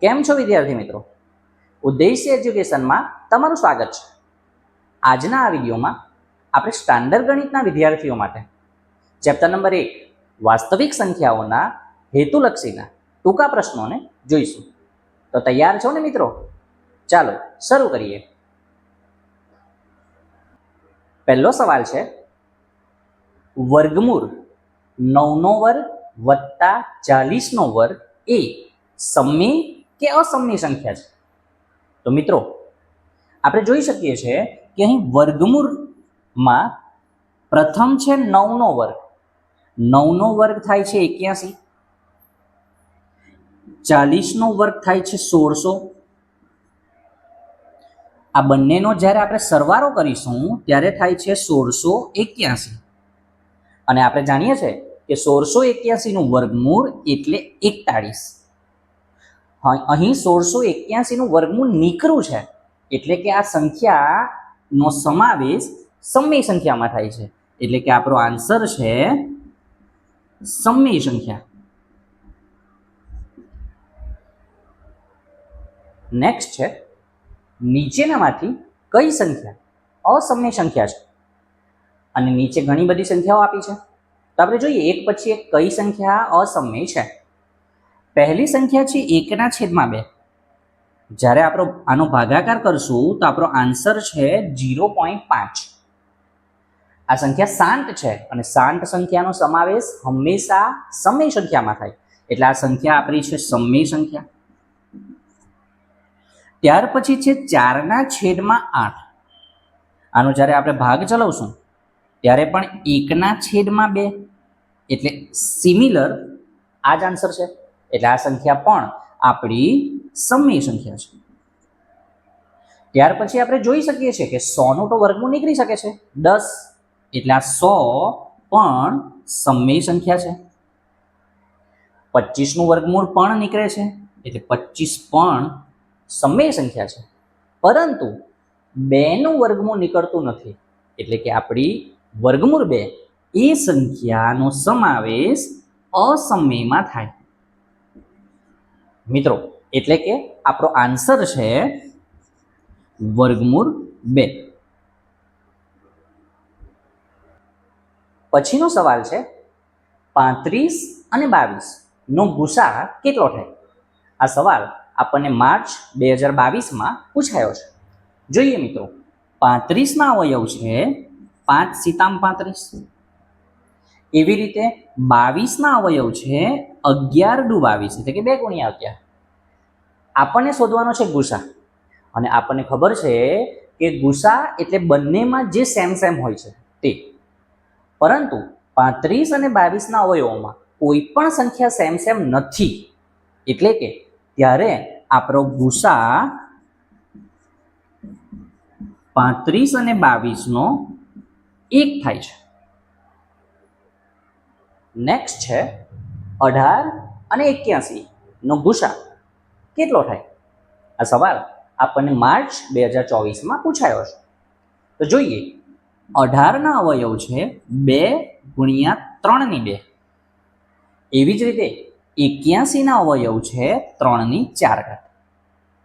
કેમ છો વિદ્યાર્થી મિત્રો? ઉદ્દેશ્ય એજ્યુકેશનમાં તમારું સ્વાગત છે. આજના આ વિડીયોમાં આપણે સ્ટાન્ડર્ડ ગણિતના વિદ્યાર્થીઓ માટે ચેપ્ટર નંબર 1 વાસ્તવિક સંખ્યાઓના હેતુલક્ષીના ટૂંકા પ્રશ્નોને જોઈશું. તો તૈયાર છો ને મિત્રો? ચાલો શરૂ કરીએ. પહેલો સવાલ છે, વર્ગમૂળ 9નો વર્ગ વત્તા 40નો વર્ગ એ સમય કે અસમય સંખ્યા છે? તો મિત્રો આપણે જોઈ શકીએ છીએ કે અહીં વર્ગમૂળમાં પ્રથમ છે 9નો વર્ગ. 9નો વર્ગ થાય છે 81, 40નો વર્ગ થાય છે 1600. આ બંનેનો જ્યારે આપણે સરવાળો કરીશું ત્યારે થાય છે 1681. અને આપણે જાણીએ છીએ કે 1681નું વર્ગમૂળ એટલે 41. અહીં 1681નું વર્ગમૂળ નીકળ્યું છે એટલે કે આ સંખ્યાનો સમાવેશ સમય સંખ્યામાં થાય છે, એટલે કે આપણો આન્સર છે સમય સંખ્યા. નેક્સ્ટ છે, નીચેનામાંથી કઈ સંખ્યા અસમય સંખ્યા છે? અને નીચે ઘણી બધી સંખ્યાઓ આપી છે, તો આપણે જોઈએ એક પછી એક કઈ સંખ્યા અસમય છે. પહેલી સંખ્યા છે 1/2. જ્યારે આપણો આનો ભાગાકાર કરશું તો આપણો આન્સર છે 0.5. આ સંખ્યા શાંત છે અને શાંત સંખ્યાનો સમાવેશ હંમેશા સમય સંખ્યામાં થાય, એટલે આ સંખ્યા આપણી છે સમય સંખ્યા. ત્યાર પછી છે 4/8. આનો જ્યારે આપણે ભાગ ચલાવશું ત્યારે પણ 1/2 એટલે સિમિલર આ જ આન્સર છે, એટલે આ સંખ્યા પણ આપણી સમય સંખ્યા છે. ત્યાર પછી આપણે જોઈ શકીએ છીએ કે 100નું તો વર્ગમૂળ નીકળી શકે છે 10, એટલે આ 100 પણ સમય સંખ્યા છે. 25નું વર્ગમૂળ પણ નીકળે છે એટલે 25 પણ સમય સંખ્યા છે. પરંતુ 2નું વર્ગમૂળ નીકળતું નથી, એટલે કે આપણી વર્ગમૂળ 2 એ સંખ્યાનો સમાવેશ અસમયમાં થાય મિત્રો, એટલે કે આપણો આન્સર છે વર્ગમૂળ 2. પછીનો સવાલ છે, 35 અને 22 નો ગુસા કેટલો થાય? આ સવાલ આપણને માર્ચ 2022માં પૂછાયો છે. જોઈએ મિત્રો, 35ના અવયવ છે 5 × 35. એવી રીતે 22ના અવયવ છે 11 × 22, એટલે કે 2 × 11. આપણને શોધવાનો છે ગુસા, અને આપણને ખબર છે કે ગુસા એટલે બંનેમાં જે સેમ હોય છે તે. પરંતુ 35 અને 22ના અવયવોમાં કોઈ પણ સંખ્યા સેમ નથી, એટલે કે ત્યારે આપણો ગુસા 35 અને 22નો 1 થાય છે. નેક્સ્ટ છે 18 અને 81 નો ગુસા કેટલો થાય? આ સવાલ આપણને માર્ચ 2024માં પૂછાયો છે. તો જોઈએ, 18ના અવયવ છે 2 × 3/2. એવી જ રીતે 81ના અવયવ છે 3/4.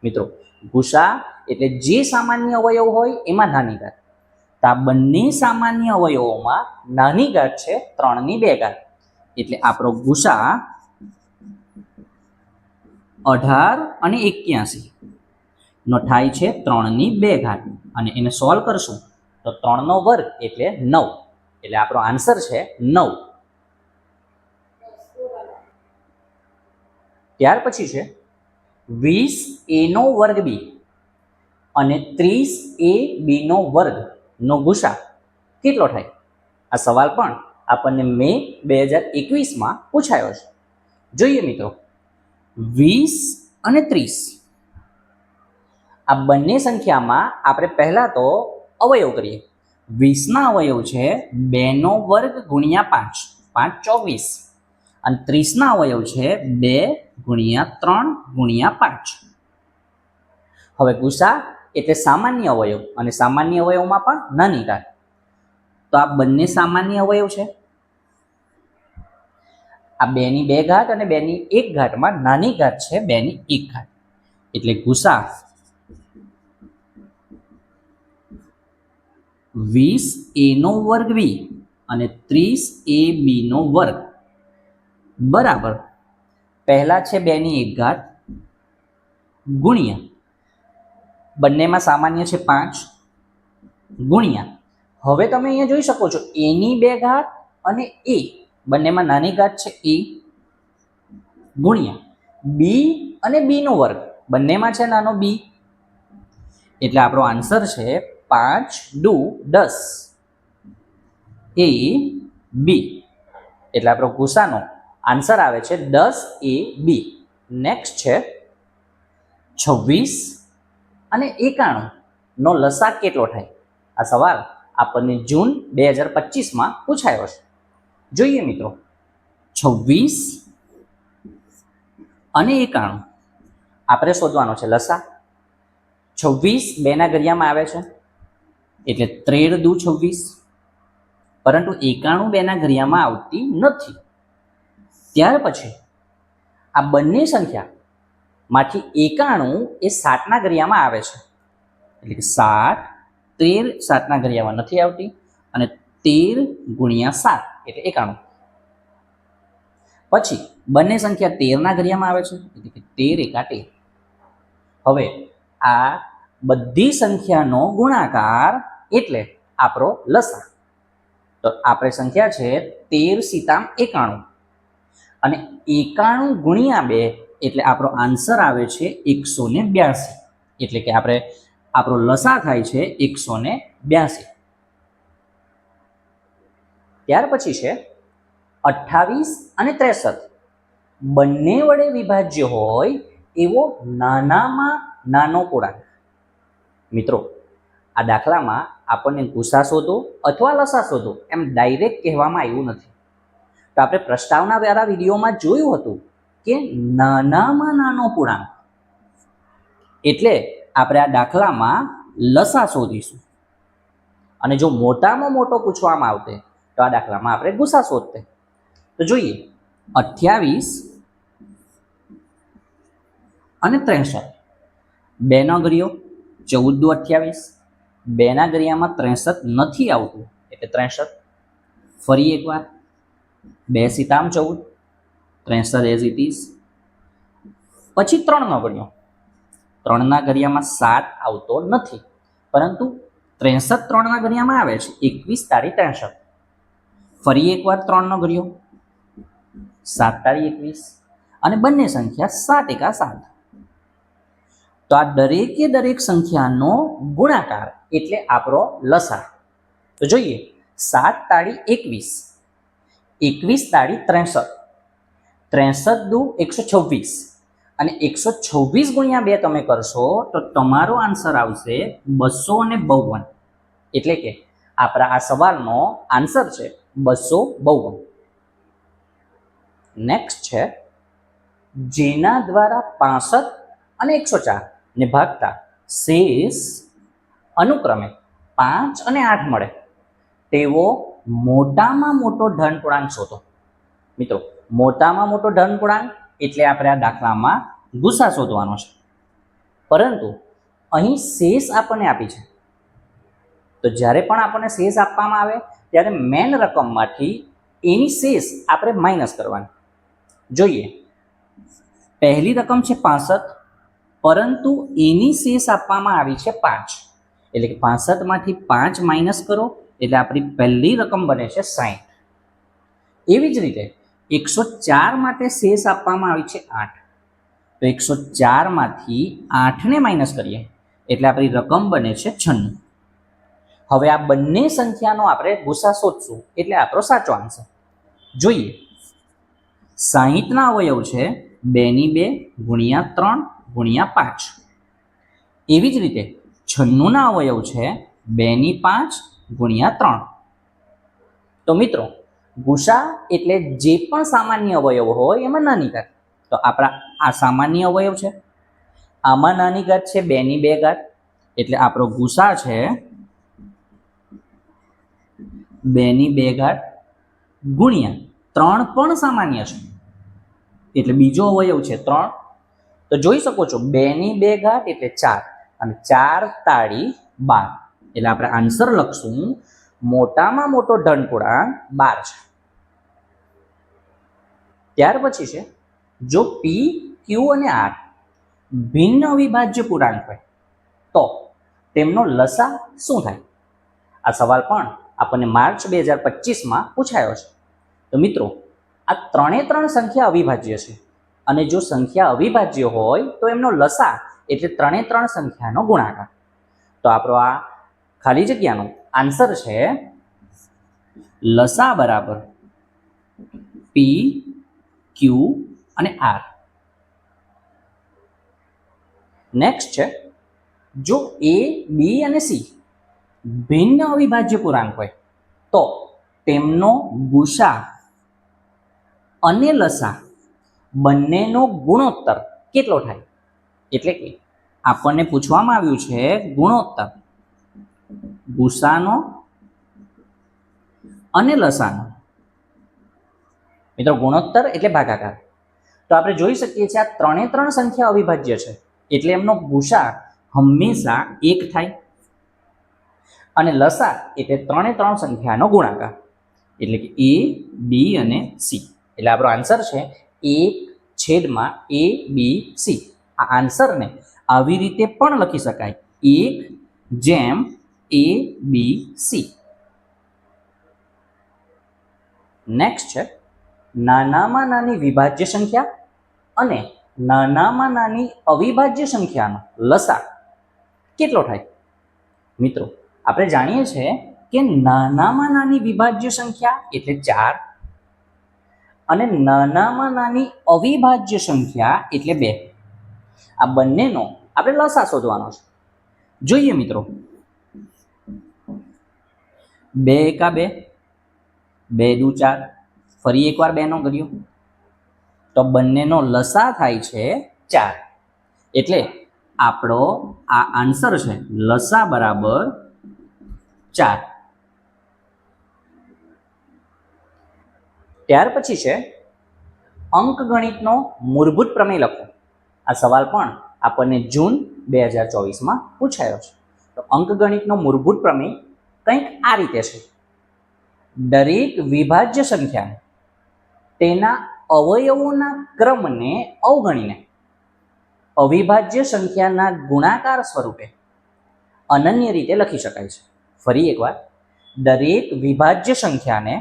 મિત્રો ગુસા એટલે જે સામાન્ય અવયવ હોય એમાં નાની ઘાત. તો આ બંને સામાન્ય અવયવોમાં નાની ઘાત છે 3/2, એટલે આપણો ગુસા 18 અને 81 નો થાય છે 3/2, અને એને સોલ્વ કરશું તો 3નો વર્ગ એટલે 9, એટલે આપણો આન્સર છે 9. ત્યાર પછી છે 20a² b અને 30ab² નો ગુસા કેટલો થાય? આ સવાલ પણ આપણને મે 2021માં પૂછાયો છે. જોઈએ મિત્રો, 20 અને 30 આ બંને સંખ્યામાં આપણે પહેલા તો અવયવ કરીએ. 20ના અવયવ છે 2² × 5, 5 × 24, અને 30ના અવયવ છે 2 × 3 × 5. હવે ગુસા એટલે સામાન્ય અવયવ, અને સામાન્ય અવયવમાં પણ નાની ઘાત. તો આ બંને સામાન્ય અવયવ છે. આ 2 ની 2 ઘાત અને 2 ની 1 ઘાતમાં નાની ઘાત છે 2 ની 1 ઘાત, એટલે ગુસા 20a નો વર્ગ b અને 30ab નો વર્ગ બરાબર પહેલા છે 2 ની 1 ઘાત ગુણ્યા બંનેમાં સામાન્ય છે 5 ગુણ્યા હવે તમે અહીંયા જોઈ શકો છો a ની 2 ઘાત અને a બંનેમાં નાની ઘાત છે a ગુણ્યા b અને b નો વર્ગ બંનેમાં છે નાનો b, એટલે આપણો આન્સર છે 5 દુ 10 a b, એટલે આપણો ગુસાનો આન્સર આવે છે 10ab. નેક્સ્ટ છે 26 અને 91 નો લસા કેટલો થાય? આ સવાલ આપણને જૂન 2025માં પૂછાયો છે. જોઈએ મિત્રો, 26 અને 91 આપણે શોધવાનો છે લસા. 26 2ના ઘડિયામાં આવે છે એટલે 13 દુ 26, પરંતુ 91 2ના ઘડિયામાં આવતી નથી. ત્યાર પછી આ બંને સંખ્યા માંથી 91 એ 7ના ઘડિયામાં આવે છે, એટલે કે 7 13 7ના ઘડિયામાં નથી આવતી અને 13 ગુણ્યા 7 એટલે 91. પછી બંને સંખ્યા 13ના ઘડિયામાં આવે છે, એટલે કે 13 એકા 13. હવે આ બધી સંખ્યાનો ગુણાકાર એટલે આપણો લસા. તો આપણે સંખ્યા છે 13 સીતામ 91 અને 91 ગુણ્યા 2 એટલે આપણો આન્સર આવે છે 182, એટલે કે આપણો લસા થાય છે 182. ત્યાર પછી છે 28 અને 63 બંને વડે વિભાજ્ય હોય એવો નાનામાં નાનો પૂર્ણાંક. મિત્રો, આ દાખલામાં આપણને ગુસા શોધો અથવા લસા શોધો એમ ડાયરેક્ટ કહેવામાં આવ્યું નથી. તો આપણે પ્રસ્તાવના વાળા વિડીયોમાં જોયું હતું કે નાનામાં નાનો પૂર્ણાંક, એટલે આપણે આ દાખલામાં લસા શોધીશું, અને જો મોટામાં મોટો પૂછવામાં આવતે તો આ દાખલામાં આપણે ગુસા શોધતે. તો જોઈએ, 28 અને 63 2નો ઘડિયો 14 દુ 28, 2ના ઘડિયામાં 63 નથી આવતું એટલે 63. ફરી એકવાર 2 સીતામ 14, 63 એઝ ઇટ ઇઝ. પછી 3નો ઘડિયો, 3ના ઘડિયામાં 7 આવતો નથી, પરંતુ 63 3ના ઘડિયામાં આવે છે, 21 તારી 63. ફરી એકવાર 3નો ઘડિયો, 7 તારી 21 અને બંને સંખ્યા 7 એકા 7. તો આ દરેકે દરેક સંખ્યાનો ગુણાકાર એટલે આપણો લસા. તો જોઈએ, 7 તાળી 21, 21 તાળી 63, 63 દુ 126 અને 126 ગુણ્યા 2 તમે કરશો તો તમારો આન્સર આવશે 252, એટલે કે આપણા આ સવાલનો આન્સર છે 252. નેક્સ્ટ છે, જેના દ્વારા 65 અને 104 ને ભાગતા શેષ અનુક્રમે 5 અને 8 મળે તેવો મોટામાં મોટો ધન પૂર્ણાંક શોધો. મિત્રો, મોટામાં મોટો ધન પૂર્ણાંક એટલે આપણે આ દાખલામાં ગુસા શોધવાનો છે, પરંતુ અહીં શેષ આપણને આપી છે. તો જ્યારે પણ આપણને શેષ આપવામાં આવે ત્યારે મેન રકમમાંથી એની શેષ આપણે માઇનસ કરવાની. જોઈએ, પહેલી રકમ છે 65, પરંતુ એની શેષ આપવામાં આવી છે 5, એટલે કે 65માંથી 5 માઇનસ કરો એટલે આપણી પહેલી રકમ બને છે 60. એવી જ રીતે 104 માટે શેષ આપવામાં આવી છે 8, તો 104માંથી 8ને માઇનસ કરીએ એટલે આપણી રકમ બને છે 96. હવે આ બંને સંખ્યાનો આપણે ગુસા શોધશું એટલે આપણો સાચો આન્સર. જોઈએ, 60ના અવયવ છે 2 ગુણ્યા 3 ગુણ્યા 5. એવી જ રીતે 96ના અવયવ છે 2 ગુણ્યા 3. તો મિત્રો, ગુસા એટલે જે પણ સામાન્ય અવયવ હોય એમાં નાની ઘાત. તો આપણા આ સામાન્ય અવયવ છે, આમાં નાની ઘાત છે 2 એટલે આપણો ગુસા છે 2 ગુણ્યા 3 પણ સામાન્ય છે, એટલે બીજો અવયવ છે 3. તો જોઈ શકો છો 2 ની 2 ઘાત એટલે 4 અને 4 તાળી 12, એટલે આપણે આન્સર લખશું મોટામાં મોટો ધન પૂર્ણાંક 12 છે. ત્યાર પછી છે જો પી, ક્યુ અને આર ભિન્ન અવિભાજ્ય પૂર્ણાંક હોય તો તેમનો લસા શું થાય? આ સવાલ પણ આપણને માર્ચ 2025માં પૂછાયો છે. તો મિત્રો, આ 3 સંખ્યા અવિભાજ્ય છે અને જો સંખ્યા અવિભાજ્ય હોય તો એમનો લસા એટલે 3 સંખ્યાનો ગુણાકાર. તો આપણો આ ખાલી જગ્યાનો આન્સર છે લસા બરાબર પી, ક્યુ અને આર. નેક્સ્ટ છે જો એ, બી અને સી ભિન્ન અવિભાજ્ય પૂર્ણાંક હોય તો તેમનો ગુસા અને લસા બંનેનો ગુણોત્તર કેટલો થાય? એટલે કે આપણને પૂછવામાં આવ્યું છે ગુણોત્તર ગુસાનો અને લસાનો. મિત્રો, ગુણોત્તર એટલે ભાગાકાર. તો આપણે જોઈ શકીએ છીએ આ 3 સંખ્યા અવિભાજ્ય છે એટલે એમનો ગુસા હંમેશા 1 થાય અને લસા એટલે 3 સંખ્યાનો ગુણાકાર, એટલે કે એ, બી અને સી. એટલે આપણો આન્સર છે 1/a/b/c. આ આન્સરને આવી રીતે પણ લખી શકાય 1/a/b/c. નેક્સ્ટ છે નાનામાં નાની વિભાજ્ય સંખ્યા અને નાનામાં નાની અવિભાજ્ય સંખ્યાનો લસા કેટલો થાય? મિત્રો, આપણે જાણીએ છીએ કે નાનામાં નાની વિભાજ્ય સંખ્યા એટલે 4 અને નાનામાં નાની અવિભાજ્ય સંખ્યા એટલે 2. આ બંનેનો આપણે લસા શોધવાનો છે. જોઈએ મિત્રો, 2 એકા 2, 2 દુ 4, ફરી એકવાર 2 નો કર્યો તો બંનેનો લસા થાય છે 4. એટલે આપણો આ આન્સર છે લસા બરાબર 4. ત્યાર પછી છે અંકગણિતનો મૂળભૂત પ્રમેય લખો. આ સવાલ પણ આપણને જૂન 2024માં પૂછાયો છે. તો અંકગણિતનો મૂળભૂત પ્રમેય કંઈક આ રીતે છે: દરેક વિભાજ્ય સંખ્યાને તેના અવયવોના ક્રમને અવગણીને અવિભાજ્ય સંખ્યાના ગુણાકાર સ્વરૂપે અનન્ય રીતે લખી શકાય છે. ફરી એકવાર, દરેક વિભાજ્ય સંખ્યાને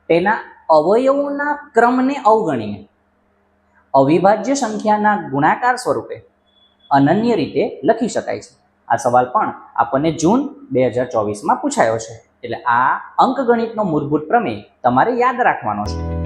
તેના અવયવોના ક્રમને અવગણીને અવિભાજ્ય સંખ્યાના ગુણાકાર સ્વરૂપે અનન્ય રીતે લખી શકાય છે. આ સવાલ પણ આપણને જૂન 2024માં પૂછાયો છે. એટલે આ અંકગણિતનો મૂળભૂત પ્રમેય તમારે યાદ રાખવાનો છે.